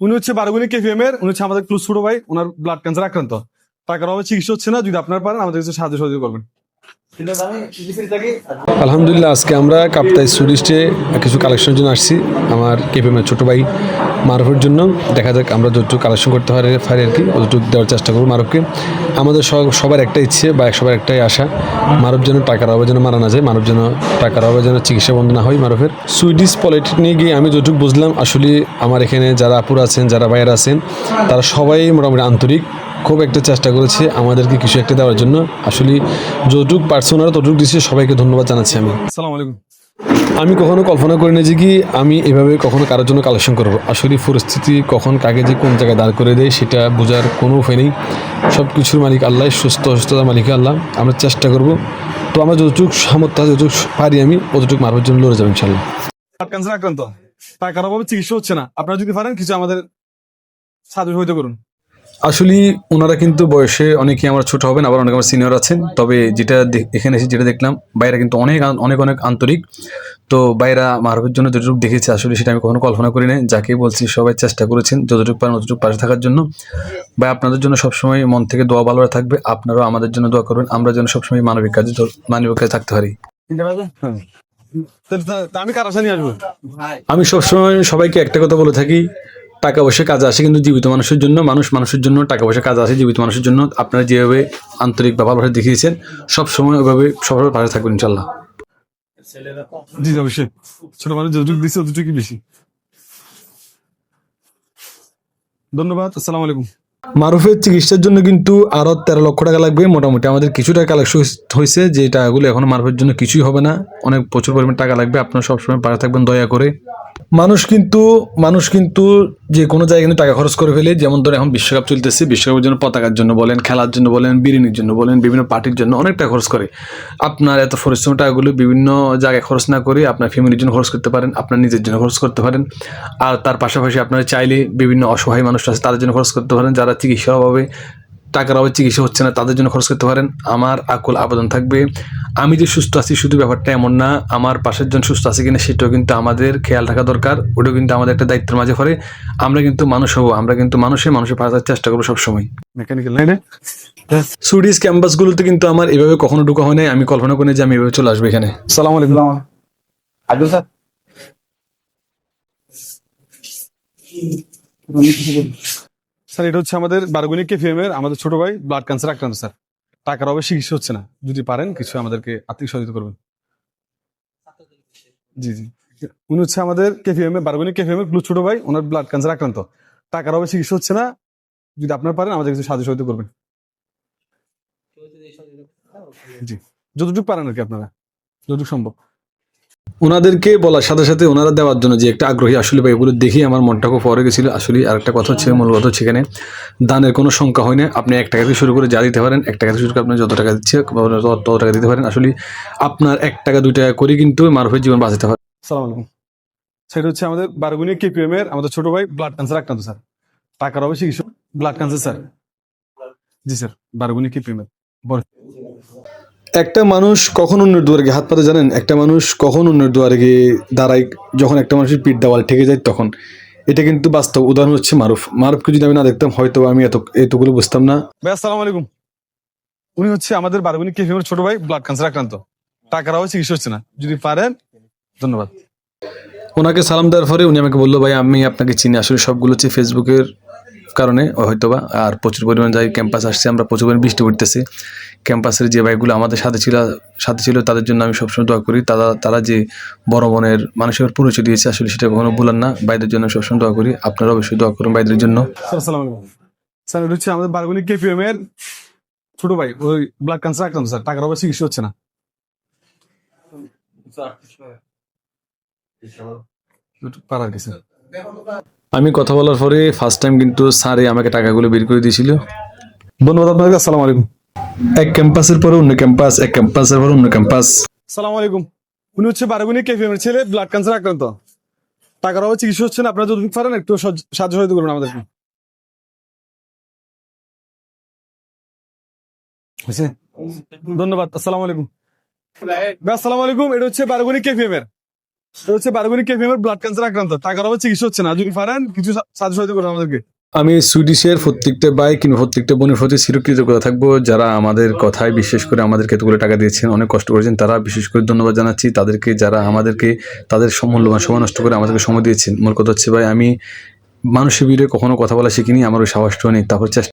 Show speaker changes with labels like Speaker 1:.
Speaker 1: উনি হচ্ছে বারগুনি কেপিএম এর, উনি হচ্ছে আমাদের ক্লোজ ছোট ভাই, ওনার ব্লাড ক্যান্সার আক্রান্ত, টাকার অভাবে চিকিৎসা হচ্ছে না। যদি আপনারা পারেন আমাদের কাছে সাহায্য সহযোগিতা করবেন।
Speaker 2: আলহামদুলিল্লাহ, আজকে আমরা কাপ্তাই সুরিস্টে কিছু কালেকশনের জন্য আসছি আমার কেপিএমের ছোটো ভাই মারুফের জন্য। দেখা যাক আমরা যতটুকু কালেকশন করতে পারি আর কি ততটুকু দেওয়ার চেষ্টা করবো মারুফকে। আমাদের সবার একটা ইচ্ছে বা সবার একটাই আশা, মারুফ যেন টাকার অভাবে যেন মারা না যায়, মারুফ যেন টাকার অভাবে যেন চিকিৎসা বন্ধ না হয় মারুফের। সুইডিশ পলিটেকনিকে গিয়ে আমি যতটুকু বুঝলাম, আসলে আমার এখানে যারা আপুরা আছেন, যারা ভাইয়েরা আছেন, তারা সবাই মোটামুটি আন্তরিক, খুব একটা চেষ্টা করেছে আমাদেরকে কিছু একটা দেওয়ার জন্য। আসলে যতটুকু পারছে ওনারা ততটুকু দিচ্ছে, সবাইকে ধন্যবাদ জানাচ্ছি আমি।
Speaker 1: আসসালামু আলাইকুম।
Speaker 2: আমি কখনো কল্পনা করি না যে কি আমি এভাবে কখনো কারোর জন্য কালেকশন করবো। আসলে পরিস্থিতি কখন কাকে যে কোন জায়গায় দাঁড় করে দেয় সেটা বোঝার কোনো উপায় নেই। সব কিছুর মালিক আল্লাহ, সুস্থ অসুস্থতার মালিক আল্লাহ। আমরা চেষ্টা করব, তো আমরা যতটুকু সামর্থ্য যতটুকু পারি আমি অতটুকু মারবার জন্য লড়ে যাবো ইনশাল্লাহ।
Speaker 1: ব্লাড ক্যান্সার আক্রান্ত, টাকার অভাবে চিকিৎসা হচ্ছে না। আপনারা যদি পারেন কিছু আমাদের সাহায্য সহযোগিতা করুন।
Speaker 2: আসলে ওনারা কিন্তু বয়সে অনেকেই আমার ছোট হবেন, আবার অনেক আমার সিনিয়র আছেন। তবে যেটা এখানে এসে যেটা দেখলাম, বাইরা কিন্তু অনেক অনেক অনেক আন্তরিক। তো বাইরা মারুফের জন্য যতটুকু দেখেছে আসলে সেটা আমি কখনো কল্পনা করি নাই। যাকে বলছি সবাই চেষ্টা করেছেন যতটুকু পারেন ততটুকু পাশে থাকার জন্য। ভাই আপনাদের জন্য সবসময় মন থেকে দোয়া ভালো থাকবে, আপনারাও আমাদের জন্য দোয়া করবেন, আমরা যেন সবসময় মানবিক কাজে থাকতে পারি।
Speaker 1: আমি কার আশা নিয়ে আসবো?
Speaker 2: আমি সবসময় সবাইকে একটা কথা বলে থাকি, টাকা পয়সা কাজে আসে কিন্তু জীবিত মানুষের জন্য, মানুষের জন্য। টাকা পয়সা কাজে আসে জীবিত মানুষের জন্য। আপনারা যেভাবে আন্তরিক বা ভালোভাবে দেখিয়েছেন, সবসময় ওইভাবে সবার পাশে থাকবেন ইনশাল্লাহ।
Speaker 1: জি অবশ্যই, ছোট মানুষ যতটুকু দিচ্ছে ততটুকুই বেশি। ধন্যবাদ। আসসালামু আলাইকুম।
Speaker 2: মারুফের চিকিৎসার জন্য কিন্তু আরো 13 লক্ষ টাকা লাগবে মোটামুটি। আমাদের কিছু টাকা কালেকশন হয়েছে, যে টাকাগুলো এখন মারুফের জন্য কিছুই হবে না, অনেক প্রচুর পরিমাণ টাকা লাগবে। আপনারা সবসময় পাশে থাকবেন দয়া করে। মানুষ কিন্তু যে কোনো জায়গায় কিন্তু টাকা খরচ করে ফেলে। যেমন ধরে এখন বিশ্বকাপ চলতেছে, বিশ্বকাপের জন্য পতাকার জন্য বলেন, খেলার জন্য বলেন, বিরিয়ানির জন্য বলেন, বিভিন্ন পার্টির জন্য অনেক টাকা খরচ করে। আপনার এত পরিশ্রম টাকাগুলো বিভিন্ন জায়গায় খরচ না করে আপনার ফ্যামিলির জন্য খরচ করতে পারেন, আপনার নিজের জন্য খরচ করতে পারেন। আর তার পাশাপাশি আপনারা চাইলে বিভিন্ন অসহায় মানুষ আছে তাদের জন্য খরচ করতে পারেন, যারা চিকিৎসার অভাবে টাকার অভাবে চিকিৎসা হচ্ছে না, তাদের জন্য খরচ করতে পারেন। আমার আকুল আবেদন থাকবে, আমি যে সুস্থ আছি শুধু ব্যাপারটা এমন না, আমার পাশের জন সুস্থ আছে কিনা সেটাও কিন্তু আমাদের খেয়াল রাখা দরকার। ওটাও কিন্তু আমাদের একটা দায়িত্বের মাঝে পড়ে। আমরা কিন্তু মানুষ হবো, আমরা কিন্তু মানুষের পাশে থাকার চেষ্টা করবো সবসময়।
Speaker 1: মেকানিক্যাল লাইনে
Speaker 2: সুইডিশ ক্যাম্পাসগুলোতে কিন্তু আমার এভাবে কখনো ঢোকা হয় নাই। আমি কল্পনা করি যে আমি এভাবে চলে আসবো এখানে।
Speaker 1: সালাম আলাইকুম।
Speaker 3: আদু স্যার,
Speaker 1: স্যার এটা হচ্ছে আমাদের বারগুনি কেপিএম এর আমাদের ছোট ভাই ব্লাড ক্যান্সার আক্রান্ত স্যার, টাকার অভাবে চিকিৎসা হচ্ছে না। যদি পারেন কিছু আমাদেরকে আর্থিক সহযোগিতা করবেন। জি জি, উনি হচ্ছে আমাদের কেপিএম এর বারগুনি কেপিএম এর ছোট ভাই, ওনার ব্লাড ক্যান্সার আক্রান্ত, টাকার অভাবে চিকিৎসা হচ্ছে না। যদি আপনারা পারেন আমাদের কিছু সাহায্য সহযোগিতা করবেন। জি, যতটুকু পারেন আর কি, আপনারা যতটুকু সম্ভব।
Speaker 2: ওনাদেরকে বলার সাথে সাথে ওনারা দেওয়ার জন্য যে একটা আগ্রহী, আসলে ভাই এগুলো দেখি আমার মনটা খুব পরে গেছিল। আসলে আর একটা কথা হচ্ছে, মূল কথা হচ্ছে এখানে দানের কোনো সংখ্যা হয় না। আপনি 1 টাকা থেকে শুরু করে যা দিতে পারেন, 1 টাকা থেকে শুরু করে আপনি যত টাকা দিচ্ছে তত টাকা দিতে পারেন। আসলে আপনার 1 টাকা 2 টাকা করে কিন্তু মারুফের জীবন বাঁচাতে পারে।
Speaker 1: সালাম আলাইকুম। সেটা হচ্ছে আমাদের বারগুনি কেপিএম এর আমাদের ছোট ভাই ব্লাড ক্যান্সার আক্রান্ত স্যার, টাকার অভাবে চিকিৎসা। ব্লাড ক্যান্সার স্যার, জি স্যার, বারগুনি কেপিএম এর।
Speaker 2: একটা মানুষ কখন অন্যের দুয়ারে গিয়ে হাত পাতে জানেন? একটা মানুষ কখন অন্যের দুয়ারে গিয়ে দাঁড়ায় যখন একটা মানুষের পিঠ দেওয়াল ঠেকে যায় তখন। এটা কিন্তু বাস্তব উদাহরণ হচ্ছে মারুফকে যদি আমি না দেখতাম হয়তো আমি এতগুলো বুঝতাম না।
Speaker 1: ভাই আসসালামু আলাইকুম। উনি হচ্ছে আমাদের বারগুনি কেপিএম এর ছোট ভাই, ব্লাড ক্যান্সার আক্রান্ত, টাকার অভাবে চিকিৎসা হচ্ছে না। যদি পারেন, ধন্যবাদ।
Speaker 2: ওনাকে সালাম দেওয়ার পরে উনি আমাকে বললো, ভাই আমি আপনাকে চিনি। আসলে সবগুলো হচ্ছে ফেসবুকের কারণে হয়তোবা। আর প্রচুর পরিমাণ যাই ক্যাম্পাস আসছে, আমরা প্রচুর পরিমাণ বৃষ্টি পড়তেছে। ক্যাম্পাসের যে ভাইগুলো আমাদের সাথে ছিল তাদের জন্য আমি সবসময় দোয়া করি। তারা যে বড় মনের মানুষের পরিচয় দিয়েছে, আসলে সেটা কখনো ভুলান না। ভাইদের জন্য সবসময় দোয়া করি, আপনারা অবশ্যই দোয়া করুন ভাইদের জন্য।
Speaker 1: স্যার আসসালামু আলাইকুম। স্যার এটা হচ্ছে আমাদের বারগুনি কেপিএম এর ছোট ভাই, ওই ব্লাড ক্যান্সার আক্রান্ত স্যার, টাকার অভাবে চিকিৎসা হচ্ছে না। পারার কি স্যার?
Speaker 2: আমি কথা বলার পরে ফার্স্ট টাইম কিন্তু স্যারে আমাকে টাকাগুলো বের করে দিয়েছিল।
Speaker 1: ধন্যবাদ আপনাকে। আসসালামু আলাইকুম।
Speaker 2: এক ক্যাম্পাসের পরে অন্য ক্যাম্পাস, এক ক্যাম্পাসের পরে অন্য ক্যাম্পাস।
Speaker 1: সালাম আলাইকুম। উনি হচ্ছে বারগুনি কেপিএম এর ছেলে, ব্লাড ক্যান্সার আক্রান্ত, টাকার অভাবে চিকিৎসা হচ্ছে না। আপনারা যদি পারেন একটু সাহায্য সহযোগিতা করবেন আমাদেরকে। হয়েছে? ধন্যবাদ। আসসালামু আলাইকুম। ভাই আসসালামু আলাইকুম। এটা হচ্ছে বারগুনি কেপিএম এর এটা হচ্ছে বারগুনি কেপিএম এর ব্লাড ক্যান্সার আক্রান্ত, টাকার অভাবে চিকিৎসা হচ্ছে না। যদি পারেন কিছু সাহায্য সহযোগিতা করুন আমাদেরকে।
Speaker 2: আমি সুইডিশের প্রত্যেকটা ভাই কিংবা প্রত্যেকটা বোনের প্রতি চিরকৃতজ্ঞতা থাকবো, যারা আমাদের কথায় বিশেষ করে আমাদেরকে এতগুলো টাকা দিয়েছেন, অনেক কষ্ট করেছেন, তারা বিশেষ করে ধন্যবাদ জানাচ্ছি তাদেরকে, যারা আমাদেরকে তাদের মূল্যবান সময় নষ্ট করে আমাদেরকে সময় দিয়েছেন। মূল কথা হচ্ছে ভাই, আমি মানুষের ভিড়ে কখনো কথা বলা শিখিনি, আমার ওই সাহসটাও নেই, তারপর চেষ্টা